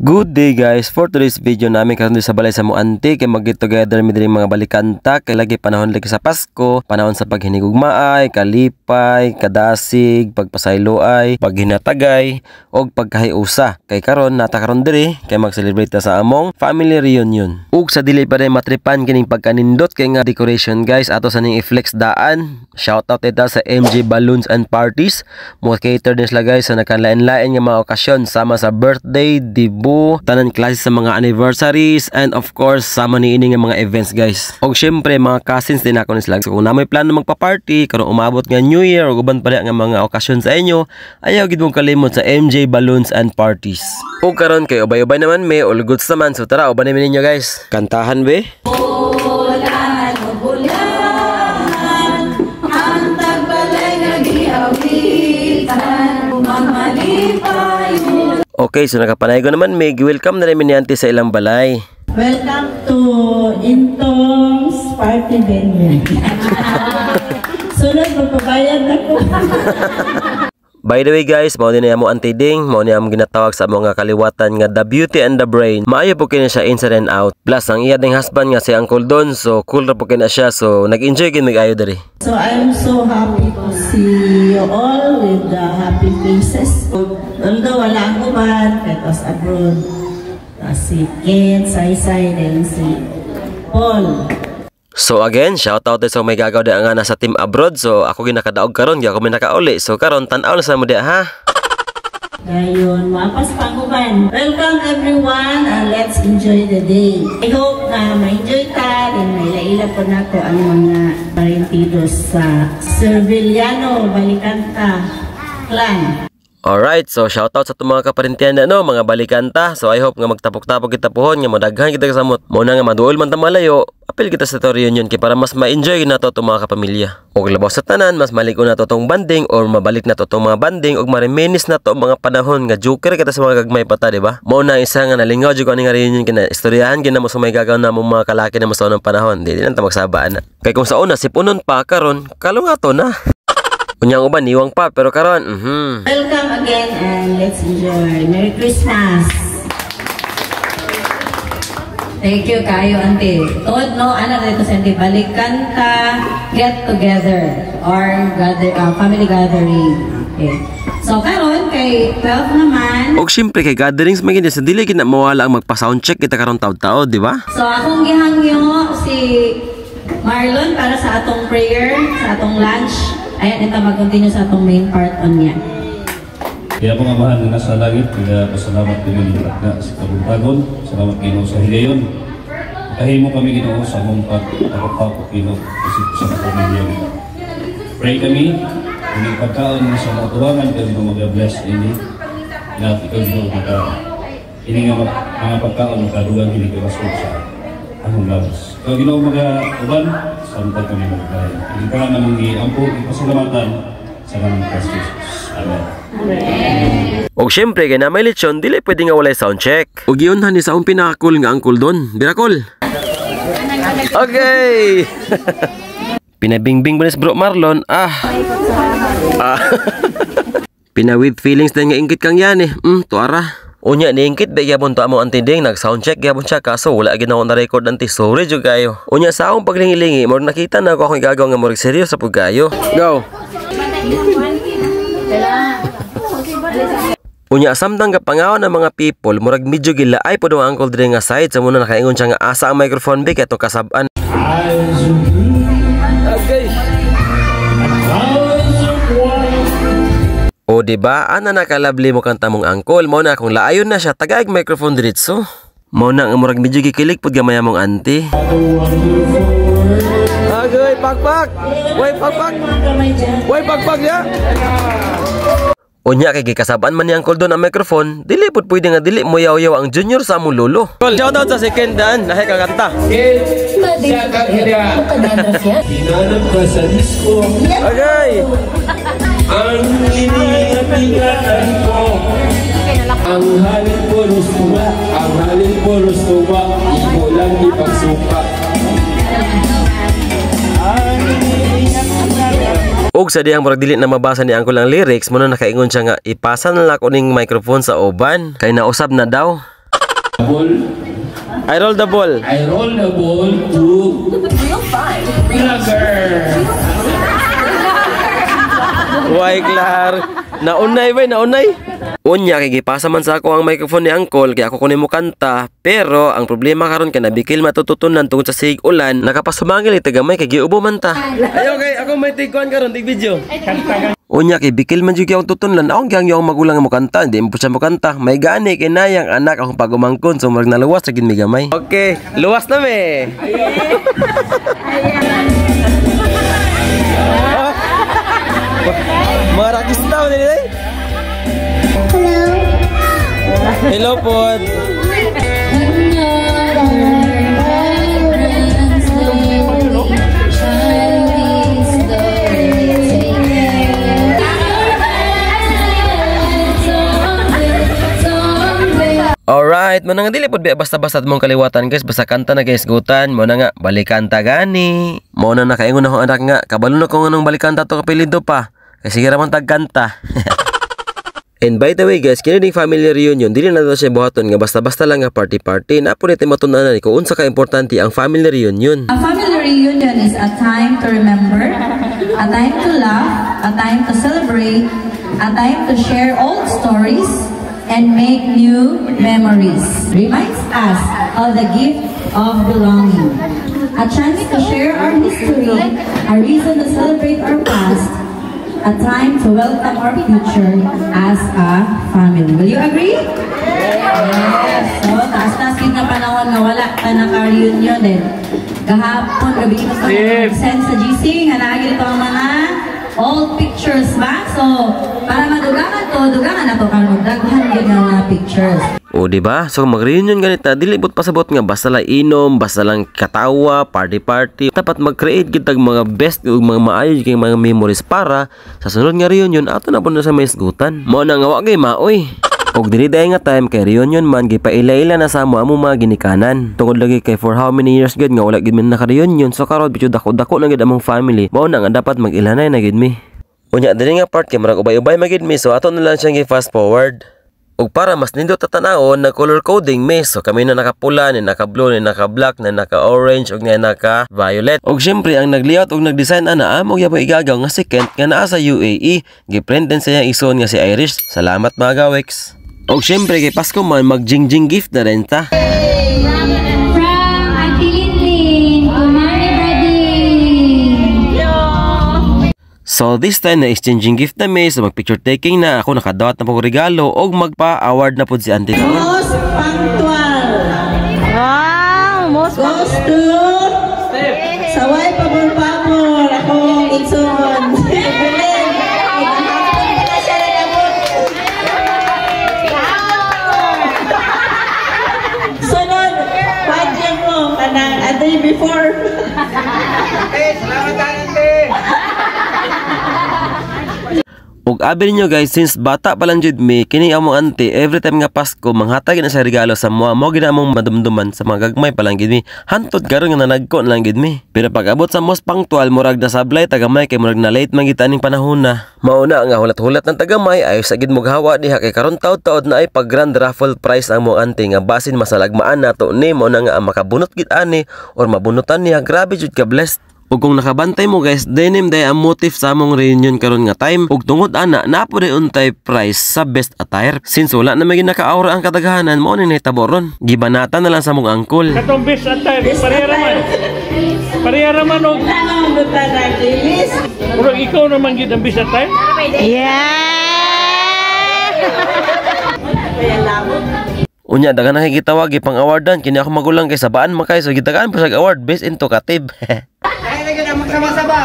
Good day guys, for today's video namin karon sa balay sa mo anti kay mag-get together mi diri mga balikanta kay lagi panahon lagi sa Pasko, panahon sa paghinigugmaay, kalipay, kadasig, pagpasayloay, paghinatagay og pagkahiusa. Kay karon nata karon diri kay mag-celebrate ta sa among family reunion. Ug sa dili pa rin matripan kining pagkanindot kay nga decoration guys ato sa ning i-flex daan. Shout out ita sa MJ Balloons and Parties. Mo cater din sila guys sa nakanlain-lain nga mga okasyon sama sa birthday, debut, tanan klase sa mga anniversaries, and of course sama ni ini nga mga events guys. Og syempre mga cousins din ako ni sila. So kung namoy plano magpa-party karon umabot nga New Year o uban pa nga mga okasyon sa inyo, ayaw gid mong kalimot sa MJ Balloons and Parties. Og karon kay ubay-ubay naman may all goods naman, so tara uban ninyo guys. Kantahan be. Okay, so nakapanay ko naman, may welcome na rin ni auntie sa ilang balay. Welcome to Intong's Party Venue. Sunod, magpabayad na ko. By the way guys, mao din na mo auntie Ding, mao ni among ginatawag sa mga kaliwatan nga the beauty and the brain. Maayo po kina siya inside and out. Plus ang iya ding husband nga si Uncle Don, so cool ra po kina siya, so nag-enjoy gid mig-ayo diri. So I'm so happy to see you all with the happy faces. Although wala ako man, kahit was abroad. Si Ken, Saysay, then si Paul. So again, shout out sa may gagaw da nga nasa team abroad. So ako ginakadaog karon, gyud ako may nakauli. So karon tan-aw na sa mo dia ha. Ngayon, mapas panguban. Welcome everyone, and let's enjoy the day. I hope na ma-enjoy ta, and may laila po na ko ang mga parentidos sa Serviliano, Balikanta Clan. Alright, so shoutout sa itong mga kaparintihan na no, mga balikanta. So I hope nga magtapok-tapok kita pohon, nga madaghan kita kasamot. Muna nga maduol man tamalayo, apil kita sa ito reunion kay para mas ma-enjoy na to itong mga kapamilya. O labaw sa tanan, mas maliko na to itong banding or mabalik na to itong mga banding o mariminis na to mga panahon nga joker kita sa mga gagmay pata, diba? Muna isa nga nalingaw dyan ko nga reunion kina istoryahan gina mo sa may gagaw na mong mga kalaki na mo sa unang panahon. Di lang ta magsabaan na. Kay kung sa una, sipunon pa karon, kalungato na. Kunyang uban, niwang pa, pero karon, Welcome again and let's enjoy. Merry Christmas! Thank you kayo, auntie. Tuod no, ano dito sa auntie, balikanta, get together, or family gathering. Okay. So karon kay 12 naman. Og syempre kay gatherings magin sa dili gid na mawala ang magpa-sound check kita karon taud-taud, di ba? So akong gihangyo si Marlon para sa atong prayer, sa atong lunch. Ayan, ito mag-continue sa atong main part on niya. Kaya po nga mahal na nasa langit, kaya pasalamat din yung na sa kabuntagon, salamat Ginoo sa higayon. Kahimo kami Ginoo sa mong pagpapapok Ginoo kasi sa pamilya. Pray kami, kung pagkaon sa mga tuwangan, kami mag-bless ini. Inat ikaw Ginoo, ini nga mga pagkaon, makadugang hindi kayo masuk sa among labas. Ikaw Ginoo mga-uban, santag kami magkain. Hindi ka namang iampo, ipasalamatan sa kaming Kristus. Amen. Og syempre kay na may lechon dili pwede nga walay sound check. Og yun ni sa akong pinaka-cool nga Uncle Don. Birakol. Okay. Pinabingbing ba ni Bro Marlon? Pina with feelings din nga ingkit kang yan eh. Tuara. Unya niingkit ba gyapon to amo auntie Ding, nag sound check gyapon siya kaso wala gid na record anti, sorry jud kayo. Unya sa akong paglingi-lingi mo nakita na ako gagaw nga mo seryoso sa pud kayo. Go. Unya samtang kapangawan ng mga people murag medyo gilaay pod ang Uncle Dre nga side sa muna nakaingon siya nga asa ang microphone big atong kasab-an. Okay. O diba, ana nakalabli mo kanta mong Uncle, mo na kung laayon na siya, tagaig microphone diretso. Mo na ang murag medyo gikilig pud gamay mong auntie. Agay, pakpak! Way pakpak! Way pakpak ya! Unya kay gikasaban man ni Uncle Don ang microphone, dili pud pwede nga dili mo yaw-yaw ang junior sa among lolo. Shout out sa second dan, nahay ka kanta. Hinanap ka sa disco. Agay! Ang iniingat-ingatan ko. Ang halin pulos tuba, ang halin pulos tuba, imo lang ipagsuka. Ang iniingat-ingatan Og sa diyang murag dili na mabasa ni Uncle ang lyrics, muna nakaingon siya nga ipasa na lang ko ning microphone sa uban kay nausab na daw. Ball. I roll the ball. I roll the ball to Vlogger. Why, Clar? Naunay ba? Naunay? Unya, kigipasa man sa ako ang microphone ni Uncle, kaya ako kunin mo kanta. Pero, ang problema karon kay nabikil matututunan tungod sa sig ulan, nakapasumangil itagamay kay giubo man ta. Ay, okay, ako may tigkuan karon, tig video. Unya, kay bikil man jud akong tutunlan, akong gyang yung magulang mo kanta, hindi mo siya mo kanta. May gani kay nayang anak akong pagumangkon, so marag naluwas sa mi gamay. Okay, luwas na me. Marakis tao din eh. Hello po. Alright, mo na nga dili pod basta-basta mong kaliwatan guys, basta kanta na guys gutan, mo na nga balikanta gani. Mo na nakaingon ako anak nga, kabalo na ko nganong balikanta to kapilido pa. Kasi sige ra man tagkanta. And by the way guys, kini ding family reunion, dili na daw siya buhaton nga basta-basta lang nga party-party. Na po nito matunanan kung unsa ka importante ang family reunion. A family reunion is a time to remember, a time to laugh, a time to celebrate, a time to share old stories and make new memories. Reminds us of the gift of belonging. A chance to share our history, a reason to celebrate our past, a time to welcome our future as a family. Will you agree? Yes. So, taas-taas yun nga panahon nga wala ka naka-reunion din. Kahapon, gabi ko sa send sa GC, nga naagil ito ang mga old pictures ba? So, para madugangan to, dugangan na to, para magdaghan din ng mga pictures. O diba? So mag-reunion ganita, dilibot pasabot nga basta lang inom, basta lang katawa, party-party. Dapat mag-create kitag mga best ug mga maayo kay mga memories para sa sunod nga reunion ato na po na sa may isgutan. Mao na nga wa kay maoy. Og dili daay nga time kay reunion man gipaila-ila na sa amo mga ginikanan. Tungod lagi kay for how many years gid nga wala gid mi naka-reunion, so karon bitud dako-dako na gid among family. Mao na nga dapat mag-ilanay na gid mi. Unya diri nga part kay murag ubay-ubay magid mi, so ato na lang siyang gi-fast forward. Ug para mas nindot tatanawon na color coding mi, so kami na nakapula, ni naka-blue, ni naka-black, ni naka-orange ug ni naka-violet. Ug syempre ang nag-layout ug nag-design ana amo gyapon igagaw nga si Kent nga naa sa UAE. Gi-print din sa iyang ison nga si Irish. Salamat mga gawex. Ug syempre kay Pasko man mag-jingjing gift na rin ta. So this time na exchanging gift na may, so mag picture taking na ako, nakadawat na po regalo og magpa-award na po si Auntie Karon. Most punctual. Wow! Most Goes to Saway Pabor-Pabor. Ako Itson. Sunod, pagyan mo kanang a day before. Salamat Auntie. Ug abi ninyo guys, since bata pa lang jud mi, kini among auntie every time nga Pasko manghatag na sa regalo sa mua, mo gid among madumduman sa mga gagmay pa lang gid mi. Hantod karon nga nanagko na lang gid mi. Pero pag abot sa most punctual murag na sablay tagamay kay murag na late man gid aning panahon na. Mauna nga hulat-hulat ng tagamay ayo sa gid moghawa diha kay karon taud-taud na ay pag grand raffle prize ang mong auntie nga basin masalagmaan nato ni mo na nga makabunot gid ani or mabunutan niya. Grabe jud ka blessed. Ug kung nakabantay mo guys, denim day ang motif sa among reunion karon nga time. Ug tungod ana napo ray untay prize sa best attire. Since wala na maging naka-aura ang kadaghanan, mo ni nahitaboron. Gibanatan na lang sa among uncle. Katong best attire, pareha man. Pareha man og Tanong buta na kilis. murag ikaw naman gid ang best attire. Kaya labot. Unya dagan nakikitawag ipang awardan kini ako magulang kay sabaan makay so gitagaan pa sa award best in talkative. Ay na gid ang magsama-sama.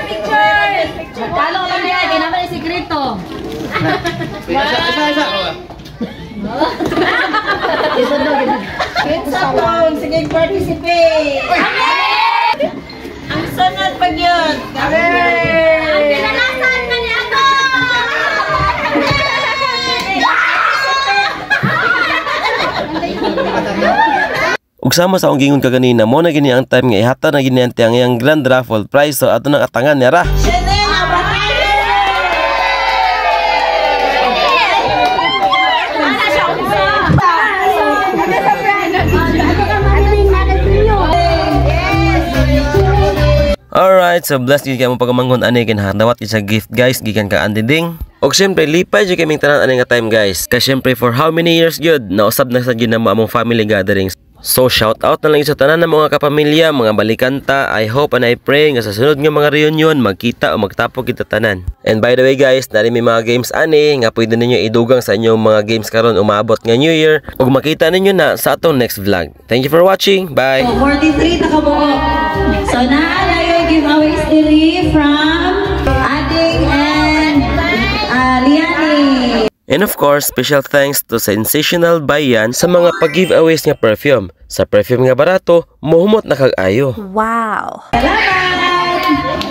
Picture! Talo lang yan, ginaman yung sikreto. Pizza pong, sige participate. Ang sunod pag yun. Ang pinalasan ka niya ako! Ug sama sa akong gingon kaganina mo na gini ang time nga ihata na gini ang iyang grand raffle prize, so ato nang atangan niya ra. Alright, so blessed yun kayo mong pagamangon ani kinahadawat isa gift guys gikan ka andiding. Og syempre lipay jud kaming tanan ani nga time guys. Kay syempre for how many years gyud nausab na sa gyud na mo among family gatherings. So shout out na lang sa tanan ng mga kapamilya, mga balikanta. I hope and I pray nga sa sunod nga mga reunion magkita o magtapok kita tanan. And by the way guys, nari may mga games ani nga pwede ninyo idugang sa inyong mga games karon umabot nga New Year ug makita ninyo na sa atong next vlog. Thank you for watching. Bye. 43 na kabuok. So naalayo giveaways diri from Ading and Liani. And of course, special thanks to Sensational Bayan sa mga pag-giveaways nga perfume. Sa perfume nga barato, muhumot na kag-ayo. Wow! Salamat!